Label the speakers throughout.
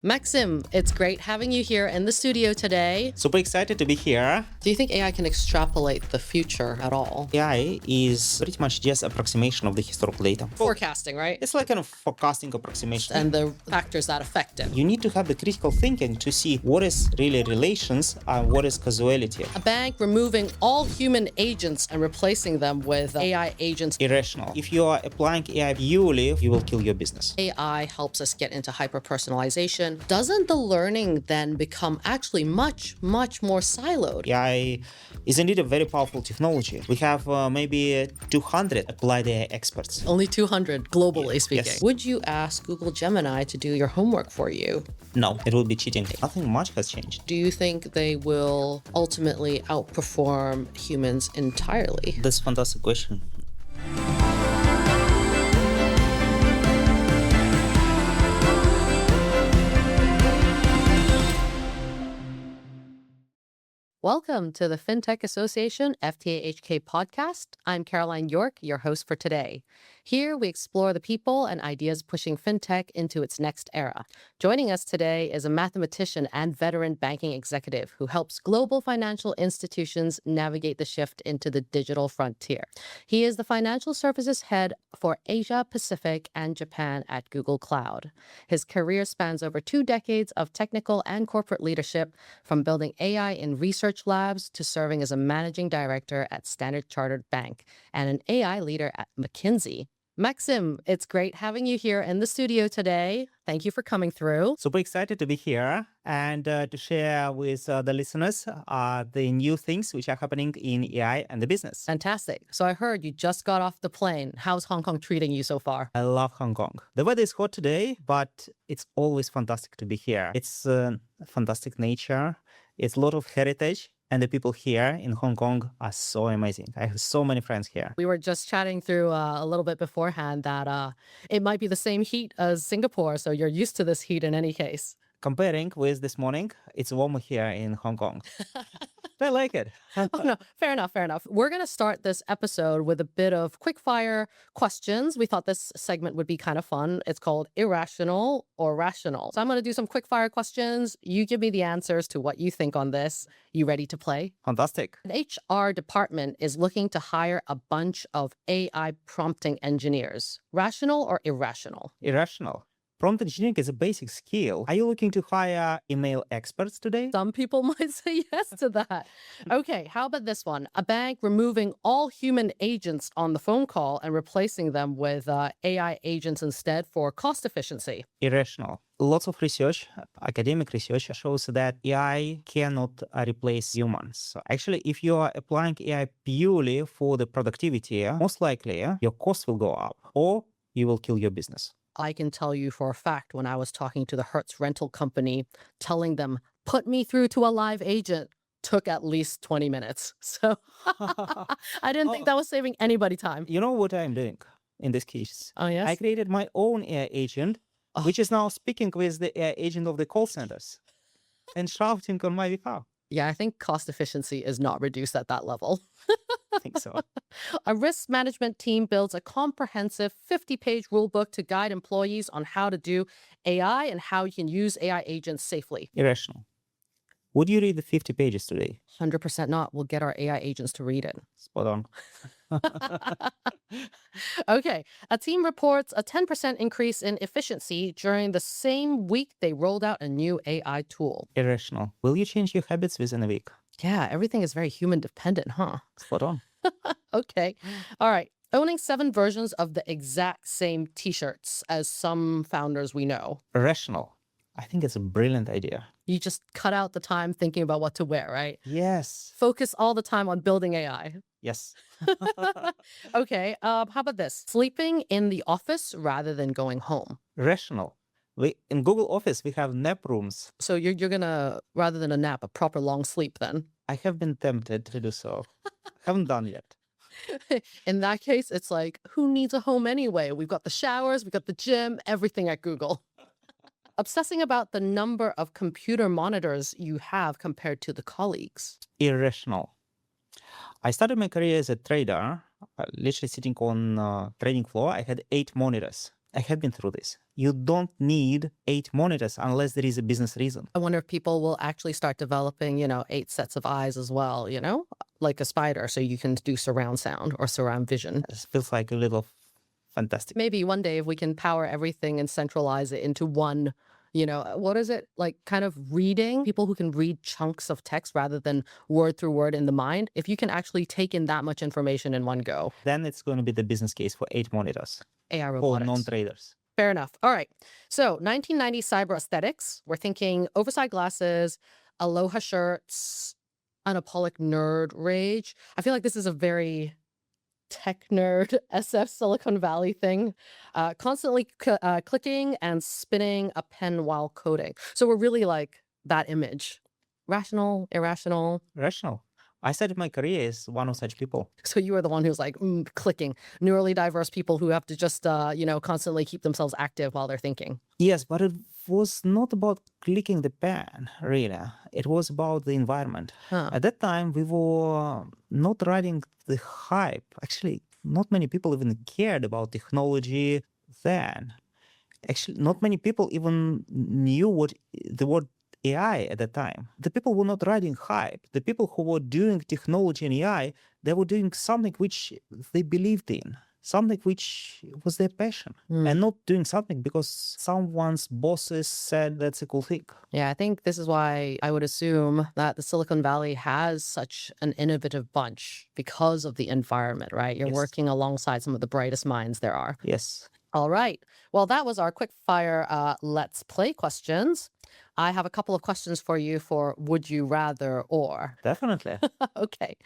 Speaker 1: Maxim, it's great having you here in the studio today.
Speaker 2: Super excited to be here.
Speaker 1: Do you think AI can extrapolate the future at all?
Speaker 2: AI is pretty much just approximation of the historical data.
Speaker 1: Forecasting, right?
Speaker 2: It's like kind of forecasting approximation.
Speaker 1: And the factors that affect it.
Speaker 2: You need to have the critical thinking to see what is really relations and what is causality.
Speaker 1: A bank removing all human agents and replacing them with AI agents.
Speaker 2: Irrational. If you are applying AI purely, you will kill your business.
Speaker 1: AI helps us get into hyper-personalization. Doesn't the learning then become actually much more siloed?
Speaker 2: AI is indeed a very powerful technology. We have maybe 200 applied AI experts.
Speaker 1: Only 200 globally speaking.
Speaker 2: Yes.
Speaker 1: Would you ask Google Gemini to do your homework for you?
Speaker 2: No, it will be cheating. Nothing much has changed.
Speaker 1: Do you think they will ultimately outperform humans entirely?
Speaker 2: That's a fantastic question.
Speaker 1: Welcome to the FinTech Association FTAHK Podcast. I'm Caroline York, your host for today. Here we explore the people and ideas pushing FinTech into its next era. Joining us today is a mathematician and veteran banking executive who helps global financial institutions navigate the shift into the digital frontier. He is the financial services head for Asia, Pacific, and Japan at Google Cloud. His career spans over 2 decades of technical and corporate leadership, from building AI in research labs to serving as a managing director at Standard Chartered Bank and an AI leader at McKinsey. Maxim, it's great having you here in the studio today. Thank you for coming through.
Speaker 2: Super excited to be here and to share with the listeners the new things which are happening in AI and the business.
Speaker 1: Fantastic. So I heard you just got off the plane. How's Hong Kong treating you so far?
Speaker 2: I love Hong Kong. The weather is hot today, but it's always fantastic to be here. It's fantastic nature. It's a lot of heritage. And the people here in Hong Kong are so amazing. I have so many friends here.
Speaker 1: We were just chatting through a little bit beforehand that it might be the same heat as Singapore, so you're used to this heat in any case.
Speaker 2: Comparing with this morning, it's warmer here in Hong Kong. I like it.
Speaker 1: Oh, no, fair enough. We're going to start this episode with a bit of quick-fire questions. We thought this segment would be kind of fun. It's called Irrational or Rational. So I'm going to do some quick-fire questions. You give me the answers to what you think on this. You ready to play?
Speaker 2: Fantastic.
Speaker 1: An HR department is looking to hire a bunch of AI prompting engineers. Rational or irrational?
Speaker 2: Irrational. Prompt engineering is a basic skill. Are you looking to hire email experts today?
Speaker 1: Some people might say yes to that. Okay, how about this one? A bank removing all human agents on the phone call and replacing them with AI agents instead for cost efficiency.
Speaker 2: Irrational. Lots of research, academic research, shows that AI cannot replace humans. So actually, if you are applying AI purely for the productivity, most likely your costs will go up or you will kill your business.
Speaker 1: I can tell you for a fact, when I was talking to the Hertz rental company, telling them, put me through to a live agent, took at least 20 minutes. So I didn't think that was saving anybody time.
Speaker 2: You know what I'm doing in this case?
Speaker 1: Oh, yes?
Speaker 2: I created my own AI agent, which is now speaking with the AI agent of the call centers and shouting on my behalf.
Speaker 1: Yeah, I think cost efficiency is not reduced at that level.
Speaker 2: I think so.
Speaker 1: A risk management team builds a comprehensive 50-page rulebook to guide employees on how to do AI and how you can use AI agents safely.
Speaker 2: Irrational. Would you read the 50 pages today?
Speaker 1: 100% not. We'll get our AI agents to read it.
Speaker 2: Spot on.
Speaker 1: Okay. A team reports a 10% increase in efficiency during the same week they rolled out a new AI tool.
Speaker 2: Irrational. Will you change your habits within a week?
Speaker 1: Yeah, everything is very human dependent, huh?
Speaker 2: Spot on.
Speaker 1: Okay. All right. Owning 7 versions of the exact same t-shirts as some founders we know.
Speaker 2: Irrational. I think it's a brilliant idea.
Speaker 1: You just cut out the time thinking about what to wear, right?
Speaker 2: Yes.
Speaker 1: Focus all the time on building AI.
Speaker 2: Yes.
Speaker 1: Okay. How about this? Sleeping in the office rather than going home.
Speaker 2: Rational. In Google Office, we have nap rooms.
Speaker 1: So you're going to, rather than a nap, a proper long sleep then?
Speaker 2: I have been tempted to do so. Haven't done yet.
Speaker 1: In that case, it's like, who needs a home anyway? We've got the showers, we've got the gym, everything at Google. Obsessing about the number of computer monitors you have compared to the colleagues.
Speaker 2: Irrational. I started my career as a trader, literally sitting on trading floor. I had 8 monitors. I have been through this. You don't need 8 monitors unless there is a business reason.
Speaker 1: I wonder if people will actually start developing, 8 sets of eyes as well, like a spider, so you can do surround sound or surround vision.
Speaker 2: It feels like a little fantastic.
Speaker 1: Maybe one day if we can power everything and centralize it into one, what is it? Like kind of reading, people who can read chunks of text rather than word through word in the mind. If you can actually take in that much information in one go.
Speaker 2: Then it's going to be the business case for 8 monitors
Speaker 1: AI
Speaker 2: for
Speaker 1: robotics.
Speaker 2: non-traders.
Speaker 1: Fair enough. All right. So 1990 cyber aesthetics. We're thinking oversized glasses, aloha shirts, unapologetic nerd rage. I feel like this is a very tech nerd SF Silicon Valley thing. Constantly clicking and spinning a pen while coding. So we're really like that image. Rational, irrational.
Speaker 2: Rational. I started my career as one of such people.
Speaker 1: So you are the one who's like clicking. Neurally diverse people who have to just, constantly keep themselves active while they're thinking.
Speaker 2: Yes, but it was not about clicking the pen, really. It was about the environment. At that time, we were not riding the hype. Actually, not many people even cared about technology then. Actually, not many people even knew what the word AI at the time. The people were not riding hype. The people who were doing technology and AI, they were doing something which they believed in, something which was their passion, and not doing something because someone's bosses said that's a cool thing.
Speaker 1: Yeah, I think this is why I would assume that the Silicon Valley has such an innovative bunch because of the environment, right? You're
Speaker 2: Yes.
Speaker 1: working alongside some of the brightest minds there are.
Speaker 2: Yes.
Speaker 1: All right. Well, that was our quick fire let's play questions. I have a couple of questions for you for would you rather or.
Speaker 2: Definitely.
Speaker 1: Okay.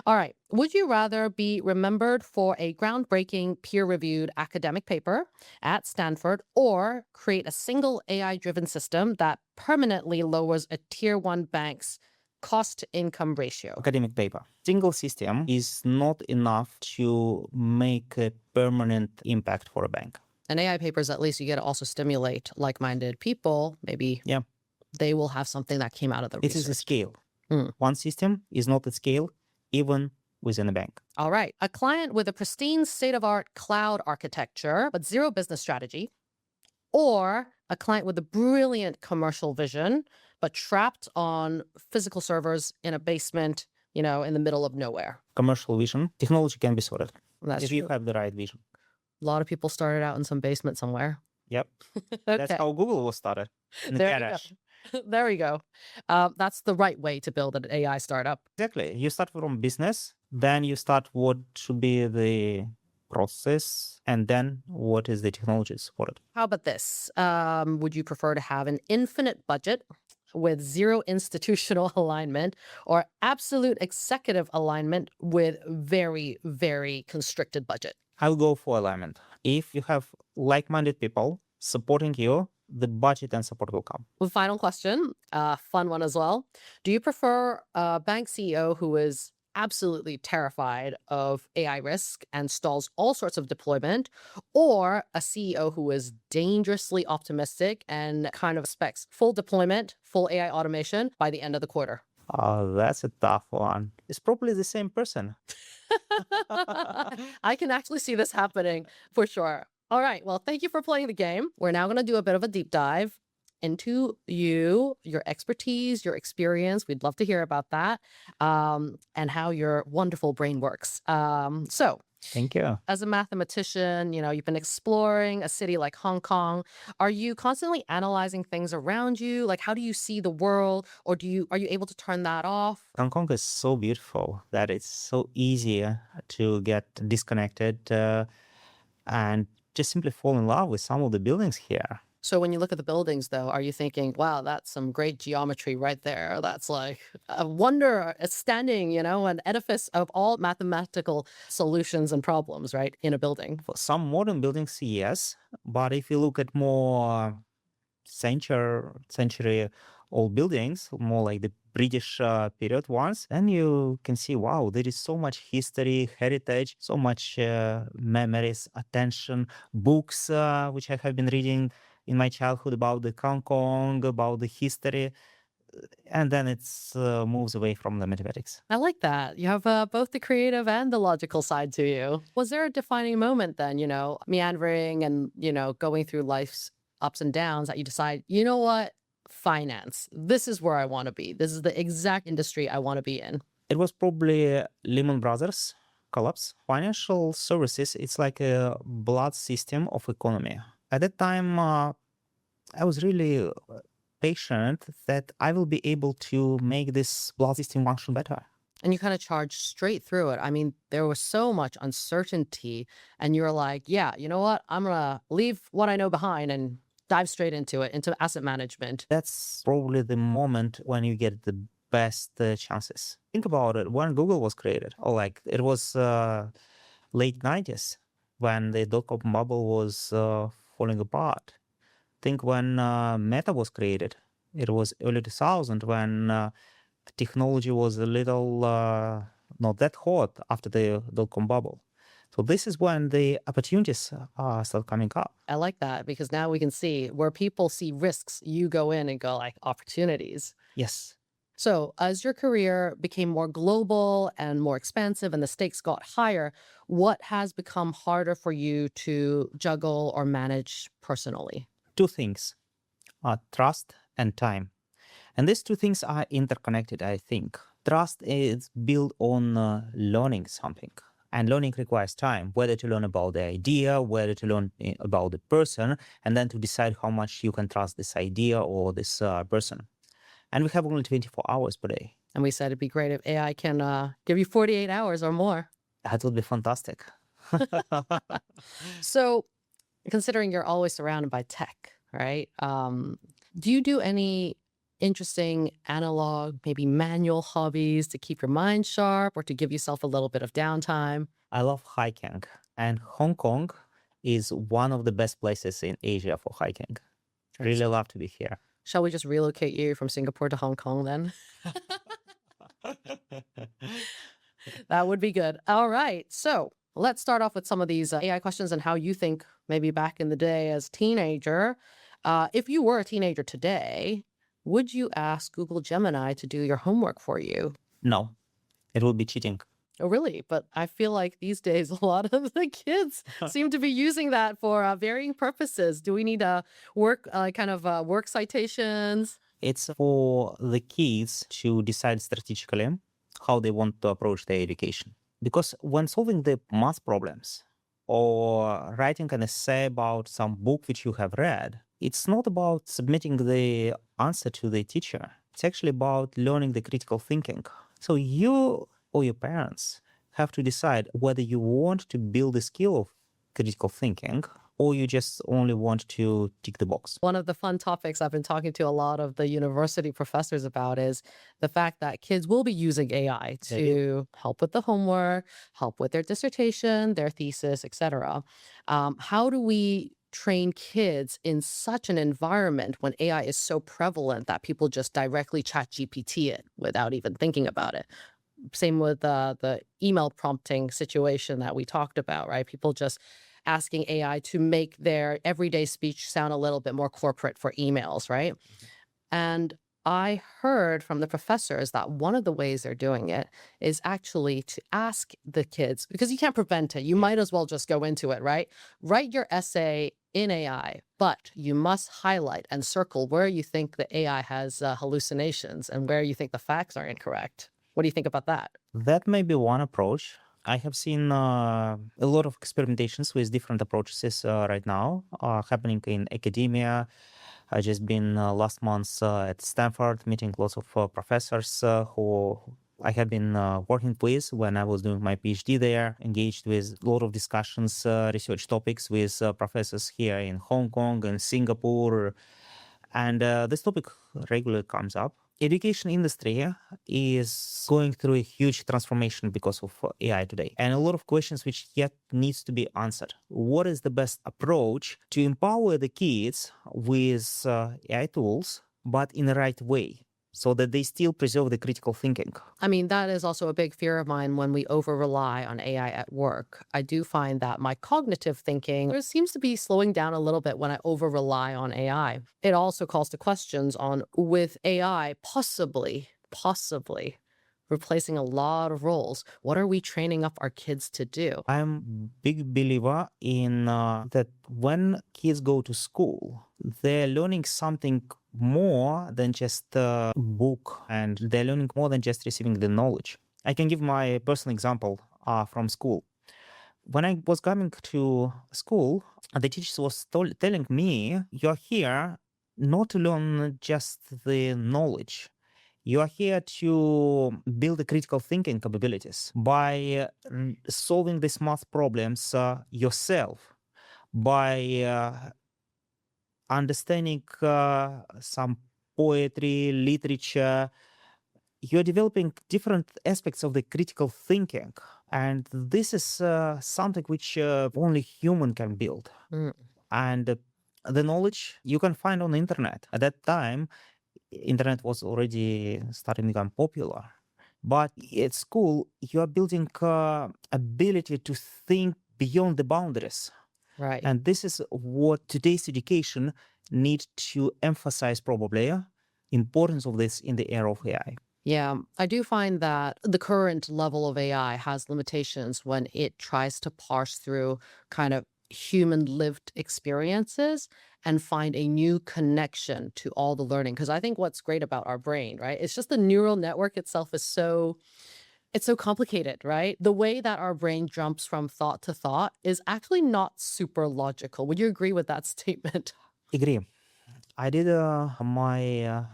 Speaker 1: All right. Would you rather be remembered for a groundbreaking peer-reviewed academic paper at Stanford or create a single AI-driven system that permanently lowers a tier 1 bank's cost-to-income ratio?
Speaker 2: Academic paper. Single system is not enough to make a permanent impact for a bank.
Speaker 1: And AI papers, at least you get to also stimulate like-minded people. Maybe they will have something that came out of the
Speaker 2: It
Speaker 1: research.
Speaker 2: is a scale. One system is not at scale, even within a bank.
Speaker 1: All right. A client with a pristine state-of-art cloud architecture, but zero business strategy, or a client with a brilliant commercial vision, but trapped on physical servers in a basement, in the middle of nowhere.
Speaker 2: Commercial vision, technology can be sorted
Speaker 1: That's
Speaker 2: if
Speaker 1: true.
Speaker 2: you have the right vision.
Speaker 1: A lot of people started out in some basement somewhere.
Speaker 2: Yep.
Speaker 1: Okay.
Speaker 2: That's how Google was started. In the
Speaker 1: There you go.
Speaker 2: garage.
Speaker 1: There we go. That's the right way to build an AI startup.
Speaker 2: Exactly. You start from business, then you start what should be the process, and then what is the technology supported.
Speaker 1: How about this? Would you prefer to have an infinite budget with zero institutional alignment or absolute executive alignment with very, very constricted budget?
Speaker 2: I'll go for alignment. If you have like-minded people supporting you, the budget and support will come.
Speaker 1: Well, final question, fun one as well. Do you prefer a bank CEO who is absolutely terrified of AI risk and stalls all sorts of deployment, or a CEO who is dangerously optimistic and kind of expects full deployment, full AI automation by the end of the quarter?
Speaker 2: That's a tough one. It's probably the same person.
Speaker 1: I can actually see this happening for sure. All right. Well, thank you for playing the game. We're now going to do a bit of a deep dive into you, your expertise, your experience. We'd love to hear about that, and how your wonderful brain works. So
Speaker 2: Thank you.
Speaker 1: as a mathematician, you've been exploring a city like Hong Kong. Are you constantly analyzing things around you? Like, how do you see the world? Or are you able to turn that off?
Speaker 2: Hong Kong is so beautiful that it's so easy to get disconnected and just simply fall in love with some of the buildings here.
Speaker 1: So when you look at the buildings, though, are you thinking, wow, that's some great geometry right there? That's like a wonder, a stunning, an edifice of all mathematical solutions and problems, right, in a building?
Speaker 2: For some modern buildings, yes. But if you look at more century-old buildings, more like the British period ones, then you can see, wow, there is so much history, heritage, so much memories, attention, books, which I have been reading in my childhood about the Hong Kong, about the history. and then it moves away from the mathematics.
Speaker 1: I like that. You have both the creative and the logical side to you. Was there a defining moment then, meandering and, going through life's ups and downs that you decide, you know what, finance, this is where I want to be. This is the exact industry I want to be in.
Speaker 2: It was probably Lehman Brothers collapse. Financial services, it's like a blood system of economy. At that time, I was really patient that I will be able to make this blood system function better.
Speaker 1: And you kind of charged straight through it. I mean, there was so much uncertainty and you're like, yeah, you know what? I'm going to leave what I know behind and dive straight into it, into asset management.
Speaker 2: That's probably the moment when you get the best chances. Think about it. When Google was created, or like it was late 90s when the dot-com bubble was falling apart. Think when Meta was created. It was early 2000 when technology was a little not that hot after the dot-com bubble. So this is when the opportunities start coming up.
Speaker 1: I like that because now we can see where people see risks, you go in and go like opportunities.
Speaker 2: Yes.
Speaker 1: So as your career became more global and more expansive and the stakes got higher, what has become harder for you to juggle or manage personally?
Speaker 2: Two things, trust and time. And these two things are interconnected, I think. Trust is built on learning something. And learning requires time, whether to learn about the idea, whether to learn about the person, and then to decide how much you can trust this idea or this person. And we have only 24 hours per day.
Speaker 1: And we said it'd be great if AI can give you 48 hours or more.
Speaker 2: That would be fantastic.
Speaker 1: So considering you're always surrounded by tech, right? Do you do any interesting analog, maybe manual hobbies to keep your mind sharp or to give yourself a little bit of downtime?
Speaker 2: I love hiking. And Hong Kong is one of the best places in Asia for hiking. Really love to be here.
Speaker 1: Shall we just relocate you from Singapore to Hong Kong then? That would be good. All right. So let's start off with some of these AI questions and how you think maybe back in the day as teenager. If you were a teenager today, would you ask Google Gemini to do your homework for you?
Speaker 2: No, it would be cheating.
Speaker 1: Oh, really? But I feel like these days, a lot of the kids seem to be using that for varying purposes. Do we need work citations?
Speaker 2: It's for the kids to decide strategically how they want to approach their education. Because when solving the math problems or writing an essay about some book which you have read, it's not about submitting the answer to the teacher. It's actually about learning the critical thinking. So you or your parents have to decide whether you want to build the skill of critical thinking or you just only want to tick the box.
Speaker 1: One of the fun topics I've been talking to a lot of the university professors about is the fact that kids will be using AI to help with the homework, help with their dissertation, their thesis, etc. How do we train kids in such an environment when AI is so prevalent that people just directly chat GPT it without even thinking about it? Same with the email prompting situation that we talked about, right? People just asking AI to make their everyday speech sound a little bit more corporate for emails, right? And I heard from the professors that one of the ways they're doing it is actually to ask the kids, because you can't prevent it. You might as well just go into it, right? Write your essay in AI, but you must highlight and circle where you think the AI has hallucinations and where you think the facts are incorrect. What do you think about that?
Speaker 2: That may be one approach. I have seen a lot of experimentations with different approaches right now happening in academia. I just been last month at Stanford meeting lots of professors who I have been working with when I was doing my PhD there, engaged with a lot of discussions, research topics with professors here in Hong Kong and Singapore. And this topic regularly comes up. Education industry is going through a huge transformation because of AI today. And a lot of questions which yet needs to be answered. What is the best approach to empower the kids with AI tools, but in the right way? so that they still preserve the critical thinking.
Speaker 1: I mean, that is also a big fear of mine when we over-rely on AI at work. I do find that my cognitive thinking seems to be slowing down a little bit when I over-rely on AI. It also calls to questions on, with AI possibly replacing a lot of roles, what are we training up our kids to do?
Speaker 2: I'm big believer in that when kids go to school, they're learning something more than just a book, and they're learning more than just receiving the knowledge. I can give my personal example from school. When I was coming to school, the teacher was telling me, you're here not to learn just the knowledge. You are here to build the critical thinking capabilities by solving these math problems yourself, by understanding some poetry, literature. You're developing different aspects of the critical thinking. And this is something which only human can build.
Speaker 1: Mm.
Speaker 2: And the knowledge you can find on the internet. At that time, internet was already starting to become popular. But at school, you are building ability to think beyond the boundaries.
Speaker 1: Right.
Speaker 2: And this is what today's education needs to emphasize probably, importance of this in the era of AI.
Speaker 1: Yeah, I do find that the current level of AI has limitations when it tries to parse through kind of human lived experiences and find a new connection to all the learning. Because I think what's great about our brain, right? It's just the neural network itself is it's so complicated, right? The way that our brain jumps from thought to thought is actually not super logical. Would you agree with that statement?
Speaker 2: Agree. I did my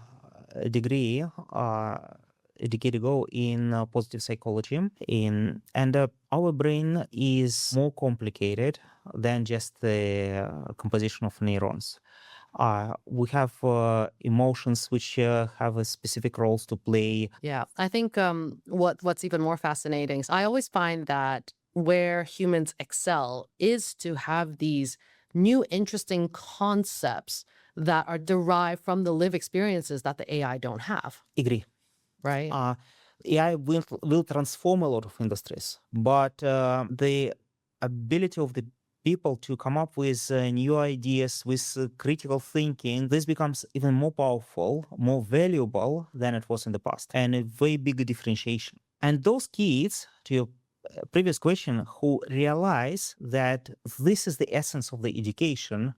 Speaker 2: degree a decade ago in positive psychology, and our brain is more complicated than just the composition of neurons. We have emotions which have a specific roles to play.
Speaker 1: Yeah, I think what's even more fascinating is I always find that where humans excel is to have these new interesting concepts that are derived from the live experiences that the AI don't have,
Speaker 2: Agree.
Speaker 1: right?
Speaker 2: AI will transform a lot of industries, but the ability of the people to come up with new ideas, with critical thinking, this becomes even more powerful, more valuable than it was in the past, and a way bigger differentiation. And those kids, to your previous question, who realize that this is the essence of the education,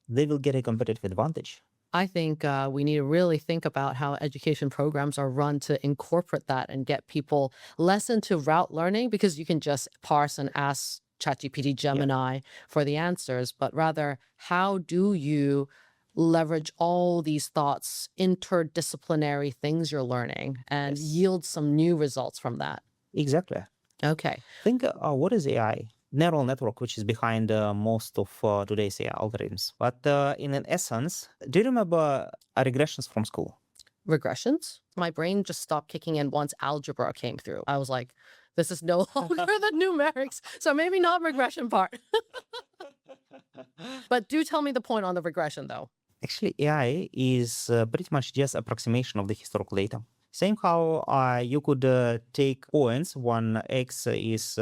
Speaker 2: they will get a competitive advantage.
Speaker 1: I think we need to really think about how education programs are run to incorporate that and get people less into route learning, because you can just parse and ask ChatGPT, Gemini for the answers, but rather how do you leverage all these thoughts, interdisciplinary things you're learning, and yield some new results from that?
Speaker 2: Exactly.
Speaker 1: Okay.
Speaker 2: Think, what is AI? Neural network, which is behind most of today's AI algorithms. But in an essence, do you remember regressions from school?
Speaker 1: Regressions? My brain just stopped kicking in once algebra came through. I was like, this is no longer the numerics, so maybe not regression part. But do tell me the point on the regression, though.
Speaker 2: Actually, AI is pretty much just approximation of the historical data. Same how you could take points. One X is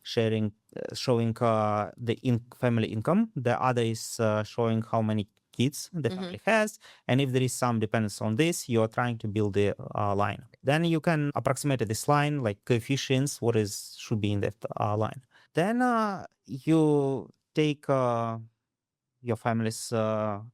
Speaker 2: showing the family income. The other is showing how many kids the family has. And if there is some dependence on this, you're trying to build the line. Then you can approximate this line, like coefficients, what should be in that line. Then you take your family's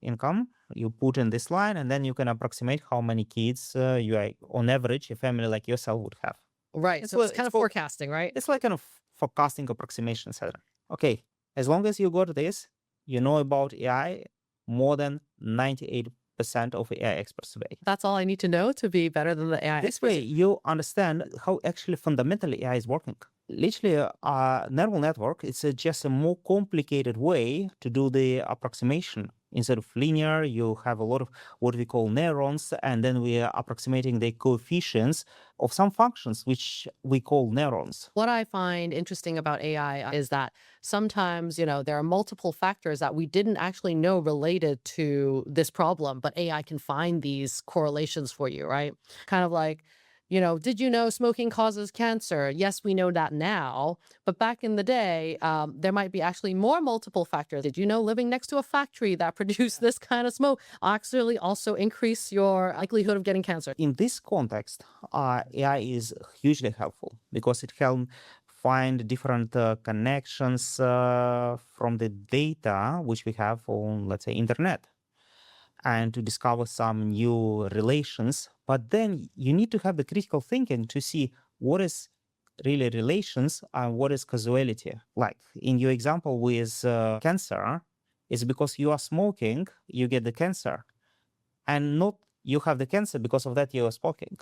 Speaker 2: income, you put in this line, and then you can approximate how many kids on average, a family like yourself would have.
Speaker 1: Right. So it's kind of forecasting, right?
Speaker 2: It's like kind of forecasting approximation, etc. Okay, as long as you got this, you know about AI more than 98% of AI experts today.
Speaker 1: That's all I need to know to be better than the AI
Speaker 2: This way, you understand how actually fundamentally AI is working. Literally, a neural network, it's just a more complicated way to do the approximation Instead of linear, you have a lot of what we call neurons, and then we are approximating the coefficients of some functions, which we call neurons.
Speaker 1: What I find interesting about AI is that sometimes, there are multiple factors that we didn't actually know related to this problem, but AI can find these correlations for you, right? Kind of like, did you know smoking causes cancer? Yes, we know that now, but back in the day, there might be actually more multiple factors. Did you know living next to a factory that produced this kind of smoke actually also increase your likelihood of getting cancer?
Speaker 2: In this context, AI is hugely helpful because it can find different connections from the data which we have on, let's say, internet, and to discover some new relations. But then you need to have the critical thinking to see what is really relations and what is causality. Like in your example with cancer, it's because you are smoking, you get the cancer, and not you have the cancer because of that you are smoking.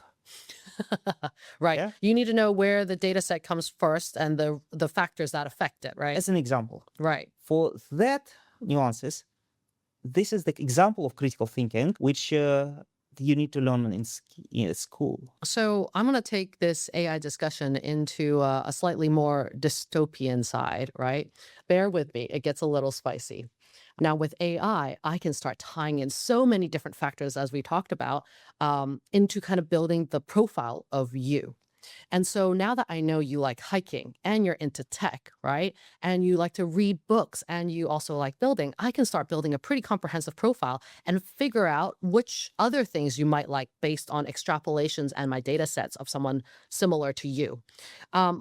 Speaker 1: Right.
Speaker 2: Yeah?
Speaker 1: You need to know where the data set comes first and the factors that affect it, right?
Speaker 2: As an example.
Speaker 1: Right.
Speaker 2: For that nuances, this is the example of critical thinking, which you need to learn in school.
Speaker 1: So I'm going to take this AI discussion into a slightly more dystopian side, right? Bear with me. It gets a little spicy. Now, with AI, I can start tying in so many different factors, as we talked about, into kind of building the profile of you. And so now that I know you like hiking and you're into tech, right? And you like to read books and you also like building, I can start building a pretty comprehensive profile and figure out which other things you might like based on extrapolations and my data sets of someone similar to you,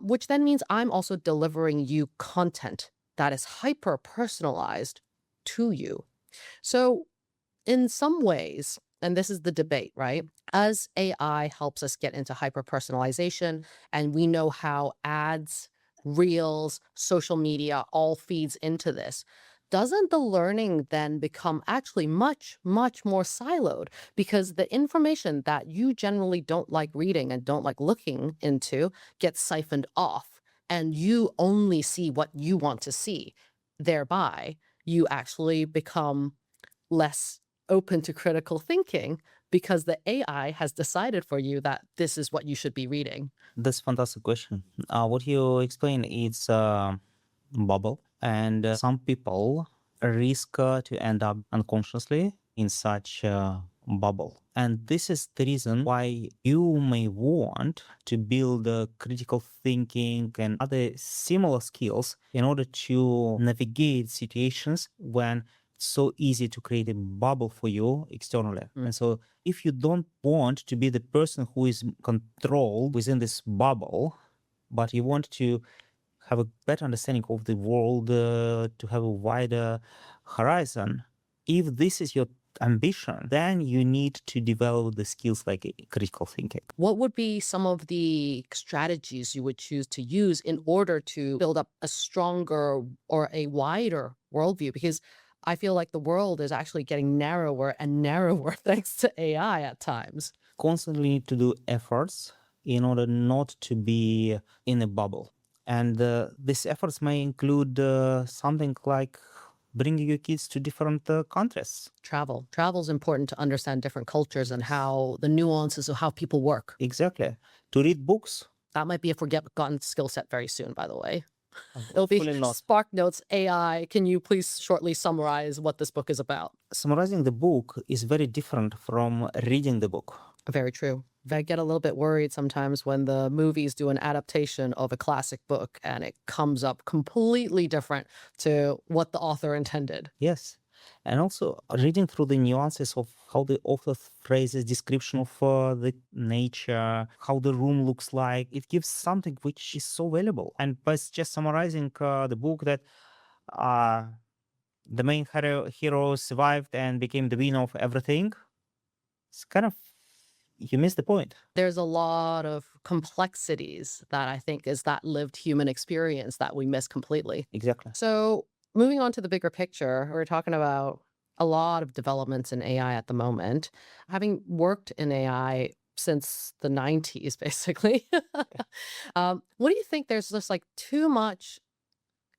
Speaker 1: which then means I'm also delivering you content that is hyper personalized to you. So in some ways, and this is the debate, right? As AI helps us get into hyper-personalization, and we know how ads, reels, social media all feeds into this, doesn't the learning then become actually much, much more siloed? Because the information that you generally don't like reading and don't like looking into gets siphoned off, and you only see what you want to see. Thereby, you actually become less open to critical thinking because the AI has decided for you that this is what you should be reading.
Speaker 2: That's a fantastic question. What you explain is bubble, and some people risk to end up unconsciously in such a bubble. And this is the reason why you may want to build critical thinking and other similar skills in order to navigate situations when it's so easy to create a bubble for you externally. And so if you don't want to be the person who is controlled within this bubble, but you want to have a better understanding of the world, to have a wider horizon, if this is your ambition, then you need to develop the skills like critical thinking.
Speaker 1: What would be some of the strategies you would choose to use in order to build up a stronger or a wider worldview? Because I feel like the world is actually getting narrower and narrower thanks to AI at times.
Speaker 2: Constantly need to do efforts in order not to be in a bubble. And these efforts may include something like bringing your kids to different countries.
Speaker 1: Travel is important to understand different cultures and how the nuances of how people work.
Speaker 2: Exactly. To read books.
Speaker 1: That might be a forgotten skill set very soon, by the way. It'll be
Speaker 2: Hopefully not.
Speaker 1: Spark Notes AI. Can you please shortly summarize what this book is about?
Speaker 2: Summarizing the book is very different from reading the book.
Speaker 1: Very true. I get a little bit worried sometimes when the movies do an adaptation of a classic book and it comes up completely different to what the author intended.
Speaker 2: Yes. And also reading through the nuances of how the author phrases description of the nature, how the room looks like, it gives something which is so valuable. And by just summarizing the book that the main hero survived and became the winner of everything, it's kind of, you miss the point.
Speaker 1: There's a lot of complexities that I think is that lived human experience that we miss completely.
Speaker 2: Exactly.
Speaker 1: So moving on to the bigger picture, we're talking about a lot of developments in AI at the moment. Having worked in AI since the 90s, basically, what do you think there's just like too much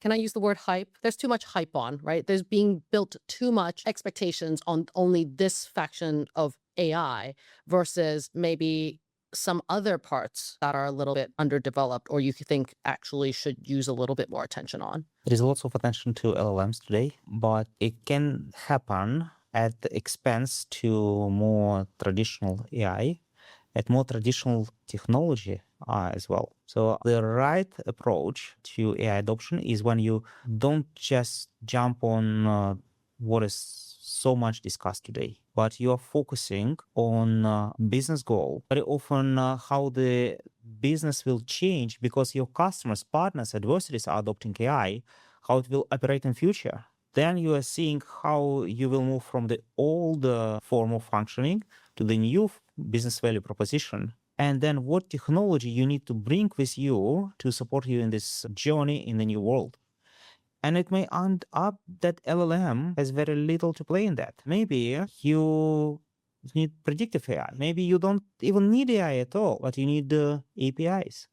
Speaker 1: can I use the word hype? There's too much hype on, right? There's being built too much expectations on only this faction of AI versus maybe some other parts that are a little bit underdeveloped or you think actually should use a little bit more attention on.
Speaker 2: There is lots of attention to LLMs today, but it can happen at the expense to more traditional AI, at more traditional technology as well. So the right approach to AI adoption is when you don't just jump on what is so much discussed today, but you are focusing on business goal. Very often how the business will change because your customers, partners, adversaries are adopting AI, how it will operate in future. Then you are seeing how you will move from the old form of functioning to the new business value proposition. And then what technology you need to bring with you to support you in this journey in the new world. And it may end up that LLM has very little to play in that. Maybe you need predictive AI. Maybe you don't even need AI at all, but you need APIs.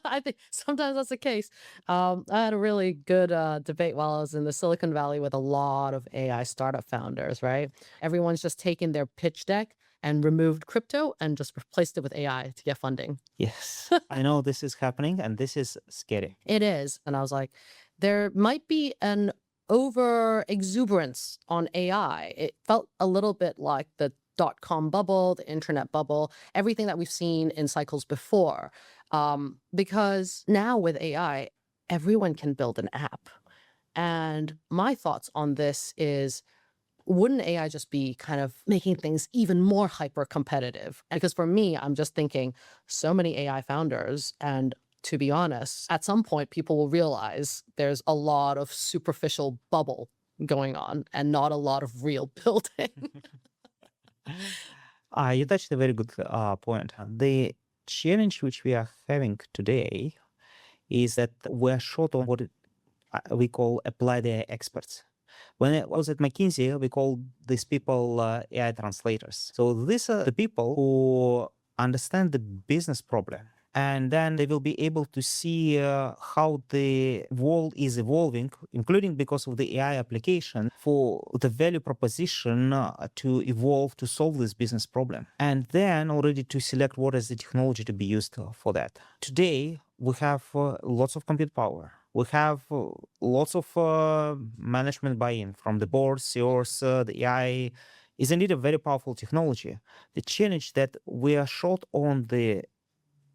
Speaker 1: I think sometimes that's the case. I had a really good debate while I was in the Silicon Valley with a lot of AI startup founders, right? Everyone's just taken their pitch deck and removed crypto and just replaced it with AI to get funding.
Speaker 2: Yes, I know this is happening and this is scary.
Speaker 1: It is. And I was like, there might be an over exuberance on AI. It felt a little bit like the dot-com bubble, the internet bubble, everything that we've seen in cycles before. Because now with AI, everyone can build an app. And my thoughts on this is, wouldn't AI just be kind of making things even more hyper competitive? Because for me, I'm just thinking so many AI founders, and to be honest, at some point, people will realize there's a lot of superficial bubble going on and not a lot of real building.
Speaker 2: You touched a very good point. The challenge which we are having today is that we're short on what we call applied AI experts. When I was at McKinsey, we called these people AI translators. So these are the people who understand the business problem. And then they will be able to see how the world is evolving, including because of the AI application, for the value proposition to evolve to solve this business problem. And then already to select what is the technology to be used for that. Today, we have lots of compute power. We have lots of management buy-in from the board, CEOs, the AI is indeed a very powerful technology. The challenge that we are short on the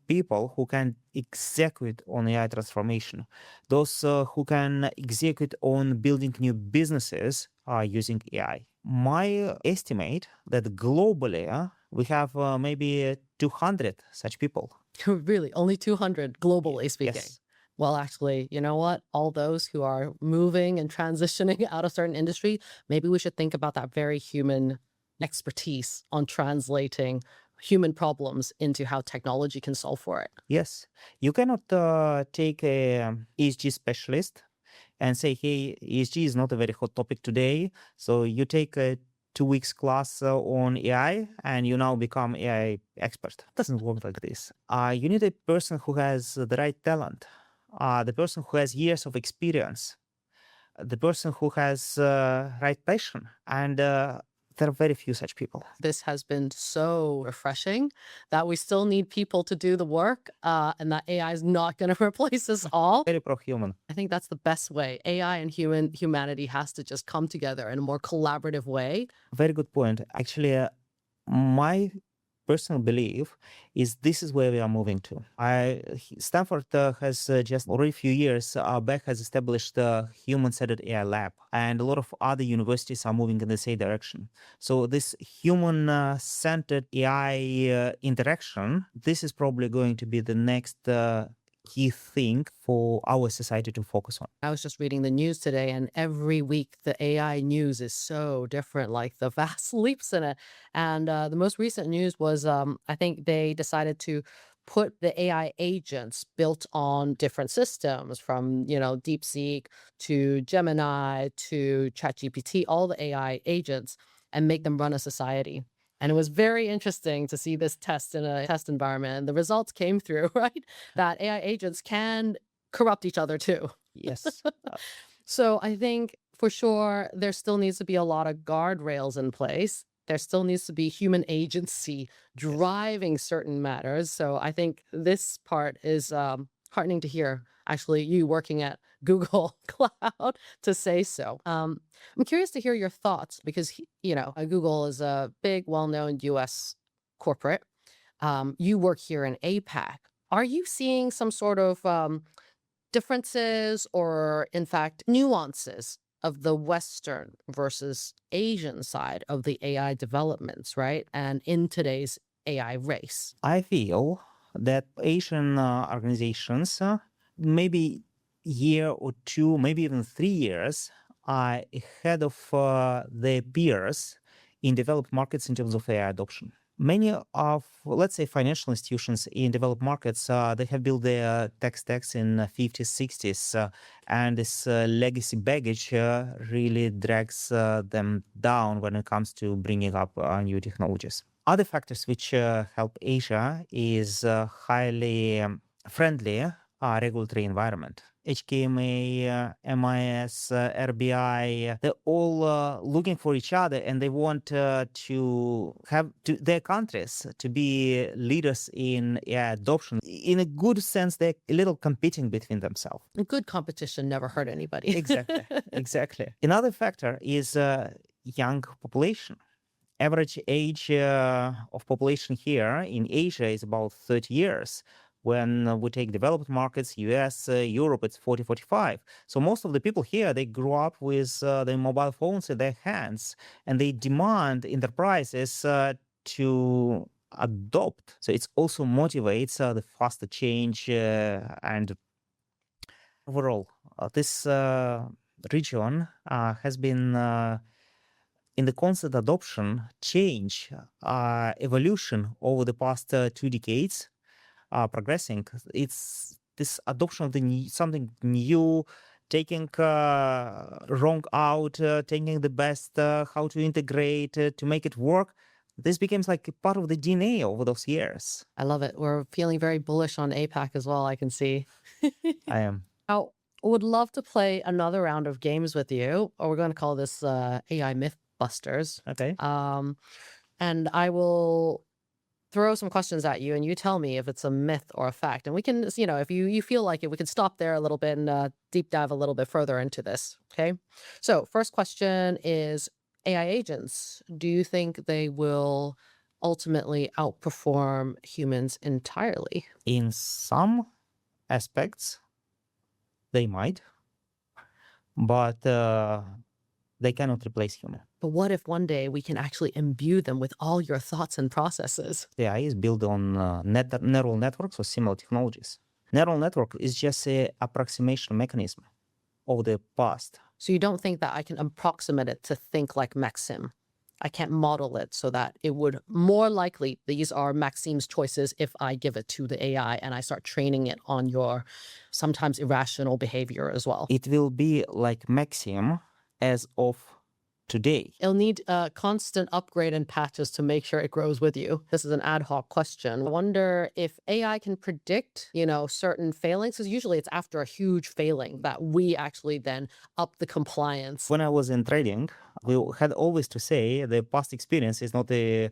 Speaker 2: people who can execute on AI transformation, those who can execute on building new businesses using AI. My estimate that globally we have maybe 200 such people.
Speaker 1: Really, only 200 globally speaking.
Speaker 2: Yes.
Speaker 1: Well, actually, you know what? All those who are moving and transitioning out of certain industry, maybe we should think about that very human expertise on translating human problems into how technology can solve for it.
Speaker 2: Yes. You cannot take a ESG specialist and say, hey, ESG is not a very hot topic today. So you take a 2 weeks class on AI and you now become AI expert. It doesn't work like this. You need a person who has the right talent, the person who has years of experience, the person who has right passion. And there are very few such people.
Speaker 1: This has been so refreshing that we still need people to do the work and that AI is not going to replace us all.
Speaker 2: Very pro-human.
Speaker 1: I think that's the best way. AI and humanity has to just come together in a more collaborative way.
Speaker 2: Very good point. Actually, my personal belief is this is where we are moving to. Stanford has just already a few years back has established a human-centered AI lab, and a lot of other universities are moving in the same direction. So this human-centered AI interaction, this is probably going to be the next key thing for our society to focus on.
Speaker 1: I was just reading the news today, and every week the AI news is so different, like the vast leaps in it. And the most recent news was, I think they decided to put the AI agents built on different systems from, DeepSeek to Gemini to ChatGPT, all the AI agents, and make them run a society. And it was very interesting to see this test in a test environment. And the results came through, right? That AI agents can corrupt each other too.
Speaker 2: Yes.
Speaker 1: So I think for sure there still needs to be a lot of guardrails in place. There still needs to be human agency driving certain matters. So I think this part is heartening to hear. Actually, you working at Google Cloud to say so. I'm curious to hear your thoughts because Google is a big, well-known U.S. corporate. You work here in APAC. Are you seeing some sort of differences or, in fact, nuances of the Western versus Asian side of the AI developments, right? And in today's AI race.
Speaker 2: I feel that Asian organizations, maybe year or two, maybe even 3 years, are ahead of their peers in developed markets in terms of AI adoption. Many of, let's say, financial institutions in developed markets, they have built their tech stacks in 50s, 60s, and this legacy baggage really drags them down when it comes to bringing up new technologies. Other factors which help Asia is highly friendly regulatory environment. HKMA, MIS, RBI, they're all looking for each other, and they want to have their countries to be leaders in AI adoption. In a good sense, they're a little competing between themselves.
Speaker 1: Good competition never hurt anybody.
Speaker 2: Exactly, exactly. Another factor is young population. Average age of population here in Asia is about 30 years. When we take developed markets, US, Europe, it's 40, 45. So most of the people here, they grew up with their mobile phones in their hands, and they demand enterprises to adopt. So it also motivates the faster change and overall, this region has been in the constant adoption, change, evolution over the past 2 decades, progressing. It's this adoption of something new, taking wrong out, taking the best, how to integrate, to make it work. This becomes like a part of the DNA over those years.
Speaker 1: I love it. We're feeling very bullish on APAC as well, I can see.
Speaker 2: I am.
Speaker 1: Now, would love to play another round of games with you, or we're going to call this AI Mythbusters.
Speaker 2: Okay.
Speaker 1: And I will throw some questions at you, and you tell me if it's a myth or a fact. And we can, if you feel like it, we can stop there a little bit and deep dive a little bit further into this. Okay. So first question is AI agents. Do you think they will ultimately outperform humans entirely?
Speaker 2: In some aspects, they might, but they cannot replace human.
Speaker 1: But what if one day we can actually imbue them with all your thoughts and processes?
Speaker 2: The AI is built on neural networks or similar technologies. Neural network is just an approximation mechanism of the past.
Speaker 1: So you don't think that I can approximate it to think like Maxim? I can't model it so that it would more likely, these are Maxim's choices if I give it to the AI and I start training it on your sometimes irrational behavior as well.
Speaker 2: It will be like Maxim as of today.
Speaker 1: It'll need a constant upgrade and patches to make sure it grows with you. This is an ad hoc question. I wonder if AI can predict, certain failings, because usually it's after a huge failing that we actually then up the compliance.
Speaker 2: When I was in trading, we had always to say the past experience is not a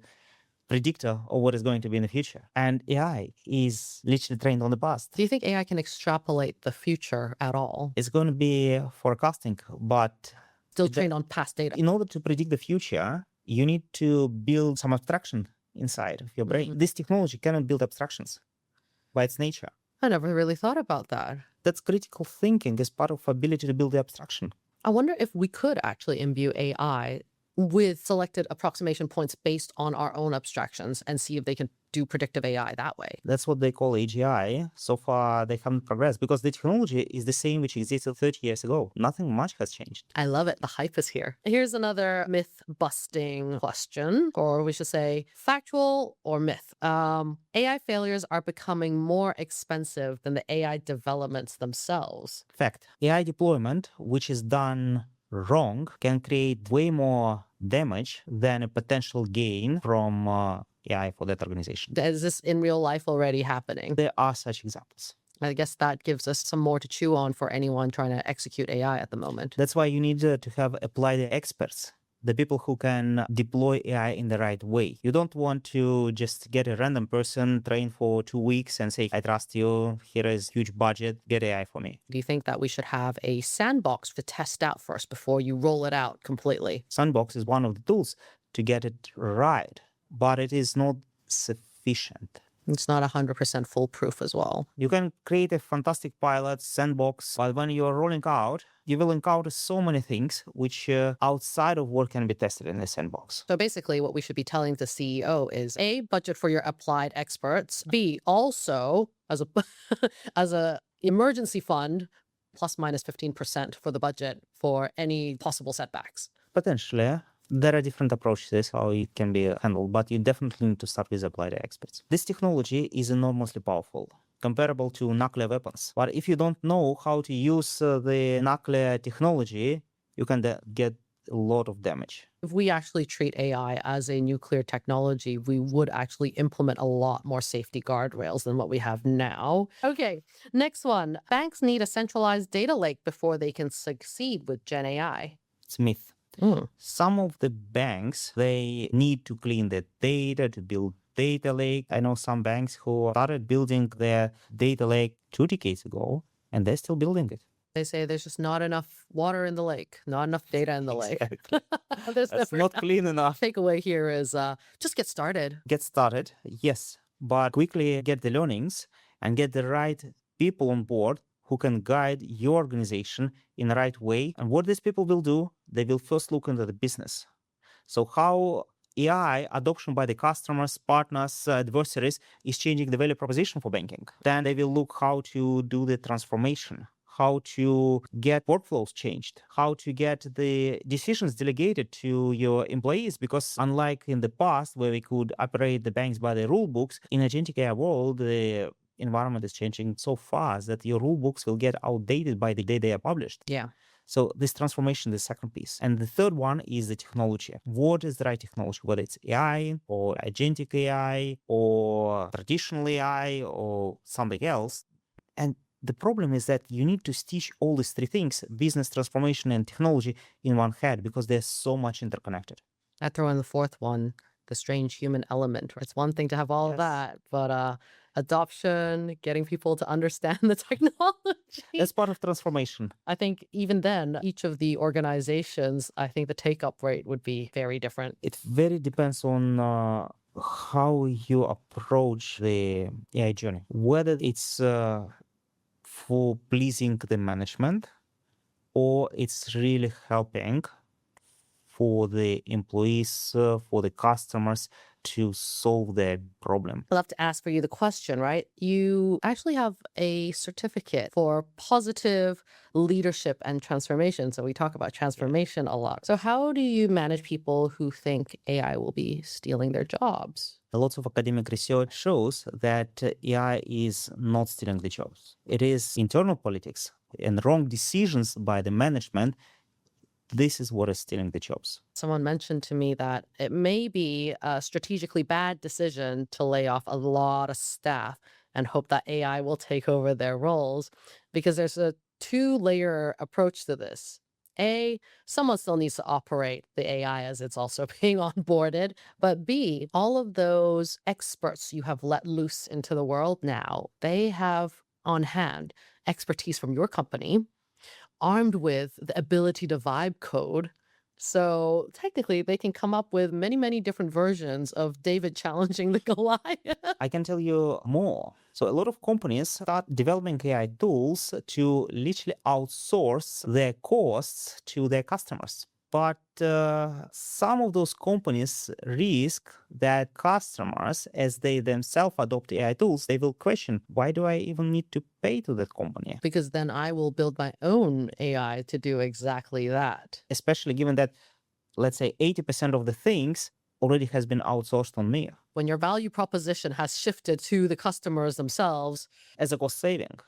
Speaker 2: predictor of what is going to be in the future. And AI is literally trained on the past.
Speaker 1: Do you think AI can extrapolate the future at all?
Speaker 2: It's going to be forecasting, but
Speaker 1: still trained on past data.
Speaker 2: In order to predict the future, you need to build some abstraction inside of your brain. This technology cannot build abstractions by its nature.
Speaker 1: I never really thought about that.
Speaker 2: That's critical thinking as part of ability to build the abstraction.
Speaker 1: I wonder if we could actually imbue AI with selected approximation points based on our own abstractions and see if they can do predictive AI that way.
Speaker 2: That's what they call AGI. So far, they haven't progressed because the technology is the same which existed 30 years ago. Nothing much has changed.
Speaker 1: I love it. The hype is here. Here's another myth-busting question, or we should say factual or myth. AI failures are becoming more expensive than the AI developments themselves.
Speaker 2: Fact. AI deployment, which is done wrong, can create way more damage than a potential gain from AI for that organization.
Speaker 1: Is this in real life already happening?
Speaker 2: There are such examples.
Speaker 1: I guess that gives us some more to chew on for anyone trying to execute AI at the moment.
Speaker 2: That's why you need to have applied experts, the people who can deploy AI in the right way. You don't want to just get a random person trained for 2 weeks and say, I trust you, here is huge budget, get AI for me.
Speaker 1: Do you think that we should have a sandbox to test out first before you roll it out completely?
Speaker 2: Sandbox is one of the tools to get it right, but it is not sufficient.
Speaker 1: It's not 100% foolproof as well.
Speaker 2: You can create a fantastic pilot sandbox, but when you're rolling out, you will encounter so many things which outside of what can be tested in the sandbox.
Speaker 1: So basically what we should be telling the CEO is A, budget for your applied experts. B, also as a as a emergency fund, plus minus 15% for the budget for any possible setbacks.
Speaker 2: Potentially, there are different approaches how it can be handled, but you definitely need to start with applied experts. This technology is enormously powerful, comparable to nuclear weapons. But if you don't know how to use the nuclear technology, you can get a lot of damage.
Speaker 1: If we actually treat AI as a nuclear technology, we would actually implement a lot more safety guardrails than what we have now. Okay, next one. Banks need a centralized data lake before they can succeed with Gen AI.
Speaker 2: It's a myth. Some of the banks, they need to clean their data to build data lake. I know some banks who started building their data lake 2 decades ago, and they're still building it.
Speaker 1: They say there's just not enough water in the lake, not enough data in the lake.
Speaker 2: That's not clean enough.
Speaker 1: Takeaway here is just get started.
Speaker 2: Get started, yes, but quickly get the learnings and get the right people on board who can guide your organization in the right way. And what these people will do, they will first look into the business. So how AI adoption by the customers, partners, adversaries is changing the value proposition for banking. Then they will look how to do the transformation, how to get workflows changed, how to get the decisions delegated to your employees. Because unlike in the past where we could operate the banks by the rule books, in agentic AI world, the environment is changing so fast that your rule books will get outdated by the day they are published.
Speaker 1: Yeah.
Speaker 2: So this transformation is the second piece. And the third one is the technology. What is the right technology? Whether it's AI or agentic AI or traditional AI or something else. And the problem is that you need to stitch all these three things, business transformation and technology, in one head because they're so much interconnected.
Speaker 1: I throw in the fourth one, the strange human element. It's one thing to have all of that, but adoption, getting people to understand the technology.
Speaker 2: That's part of transformation.
Speaker 1: I think even then, each of the organizations, I think the take-up rate would be very different.
Speaker 2: It very depends on how you approach the AI journey. Whether it's for pleasing the management or it's really helping for the employees, for the customers to solve their problem.
Speaker 1: I'll have to ask for you the question, right? You actually have a certificate for positive leadership and transformation. So we talk about transformation a lot. So how do you manage people who think AI will be stealing their jobs?
Speaker 2: Lots of academic research shows that AI is not stealing the jobs. It is internal politics and wrong decisions by the management. This is what is stealing the jobs.
Speaker 1: Someone mentioned to me that it may be a strategically bad decision to lay off a lot of staff and hope that AI will take over their roles because there's a 2-layer approach to this. A, someone still needs to operate the AI as it's also being onboarded. But B, all of those experts you have let loose into the world now, they have on hand expertise from your company, armed with the ability to vibe code. So technically, they can come up with many, many different versions of David challenging the Goliath.
Speaker 2: I can tell you more. So a lot of companies start developing AI tools to literally outsource their costs to their customers. But some of those companies risk that customers, as they themselves adopt AI tools, they will question, why do I even need to pay to that company?
Speaker 1: Because then I will build my own AI to do exactly that.
Speaker 2: Especially given that, let's say, 80% of the things already has been outsourced on me.
Speaker 1: When your value proposition has shifted to the customers themselves.
Speaker 2: As a cost saving.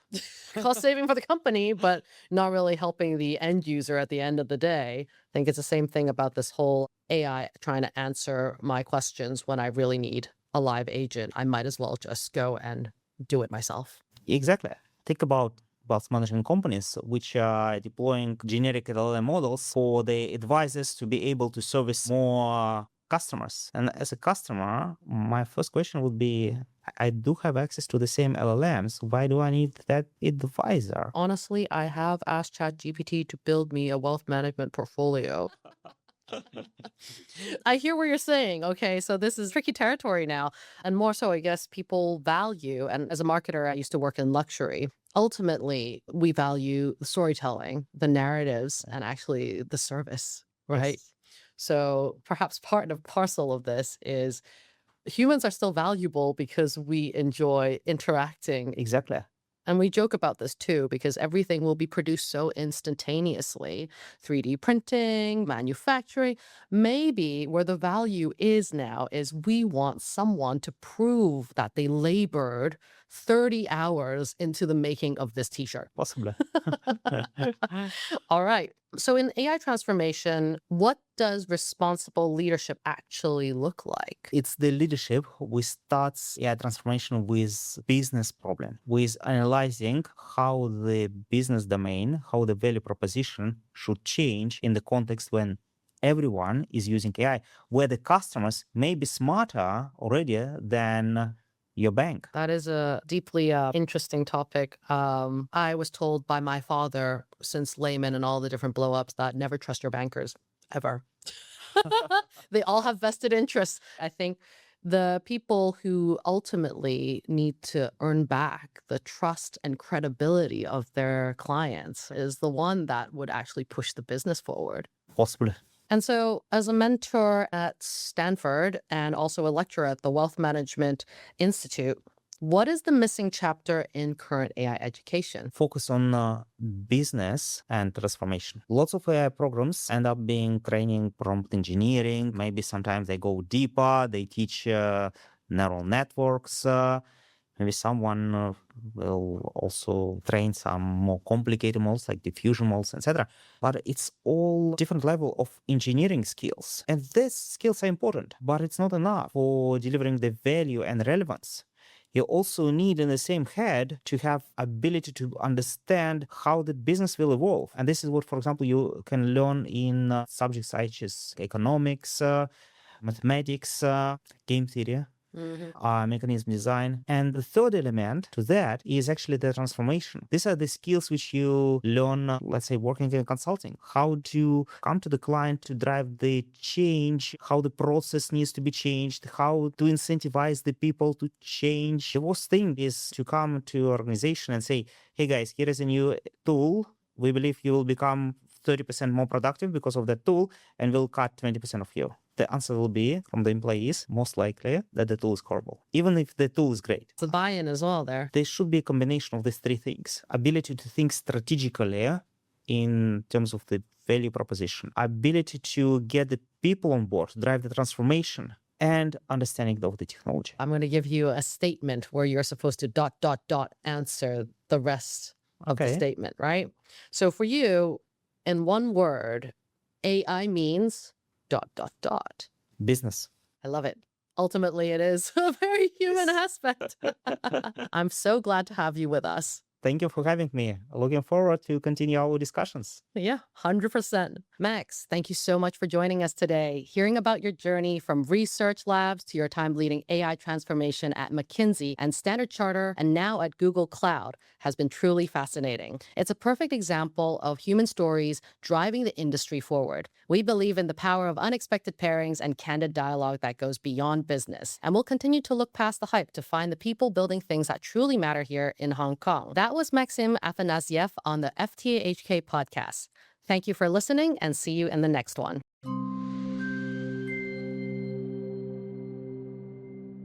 Speaker 1: Cost saving for the company, but not really helping the end user at the end of the day. I think it's the same thing about this whole AI trying to answer my questions when I really need a live agent. I might as well just go and do it myself.
Speaker 2: Exactly. Think about wealth management companies which are deploying generic LLM models for the advisors to be able to service more customers. And as a customer, my first question would be, I do have access to the same LLMs. Why do I need that advisor?
Speaker 1: Honestly, I have asked ChatGPT to build me a wealth management portfolio. I hear what you're saying. Okay, so this is tricky territory now. And more so, I guess people value, and as a marketer, I used to work in luxury. Ultimately, we value the storytelling, the narratives, and actually the service, right?
Speaker 2: Yes.
Speaker 1: So perhaps part and parcel of this is humans are still valuable because we enjoy interacting.
Speaker 2: Exactly.
Speaker 1: And we joke about this too, because everything will be produced so instantaneously. 3D printing, manufacturing. Maybe where the value is now is we want someone to prove that they labored 30 hours into the making of this t-shirt.
Speaker 2: Possibly.
Speaker 1: All right. So in AI transformation, what does responsible leadership actually look like?
Speaker 2: It's the leadership who starts AI transformation with business problem, with analyzing how the business domain, how the value proposition should change in the context when everyone is using AI, where the customers may be smarter already than your bank.
Speaker 1: That is a deeply interesting topic. I was told by my father, since Lehman and all the different blow-ups, that never trust your bankers, ever. They all have vested interests. I think the people who ultimately need to earn back the trust and credibility of their clients is the one that would actually push the business forward.
Speaker 2: Possibly.
Speaker 1: And so as a mentor at Stanford and also a lecturer at the Wealth Management Institute, what is the missing chapter in current AI education?
Speaker 2: Focus on business and transformation. Lots of AI programs end up being training prompt engineering. Maybe sometimes they go deeper. They teach neural networks. Maybe someone will also train some more complicated models like diffusion models, etc. But it's all different level of engineering skills. And these skills are important, but it's not enough for delivering the value and relevance. You also need in the same head to have ability to understand how the business will evolve. And this is what, for example, you can learn in subjects such as economics, mathematics, game theory, mechanism design. And the third element to that is actually the transformation. These are the skills which you learn, let's say, working in consulting, how to come to the client to drive the change, how the process needs to be changed, how to incentivize the people to change. The worst thing is to come to your organization and say, hey guys, here is a new tool. We believe you will become 30% more productive because of that tool, and we'll cut 20% of you. The answer will be from the employees, most likely, that the tool is horrible, even if the tool is great.
Speaker 1: It's a buy-in as well there.
Speaker 2: There should be a combination of these three things. Ability to think strategically in terms of the value proposition, ability to get the people on board, drive the transformation, and understanding of the technology.
Speaker 1: I'm going to give you a statement where you're supposed to ... answer the rest of the statement, right? So for you, in one word, AI means ...
Speaker 2: Business.
Speaker 1: I love it. Ultimately, it is a very human aspect. I'm so glad to have you with us.
Speaker 2: Thank you for having me. Looking forward to continue our discussions.
Speaker 1: Yeah, 100%. Max, thank you so much for joining us today. Hearing about your journey from research labs to your time leading AI transformation at McKinsey and Standard Chartered and now at Google Cloud has been truly fascinating. It's a perfect example of human stories driving the industry forward. We believe in the power of unexpected pairings and candid dialogue that goes beyond business. And we'll continue to look past the hype to find the people building things that truly matter here in Hong Kong. That was Maxim Afanasyev on the FTAHK Podcast. Thank you for listening and see you in the next one.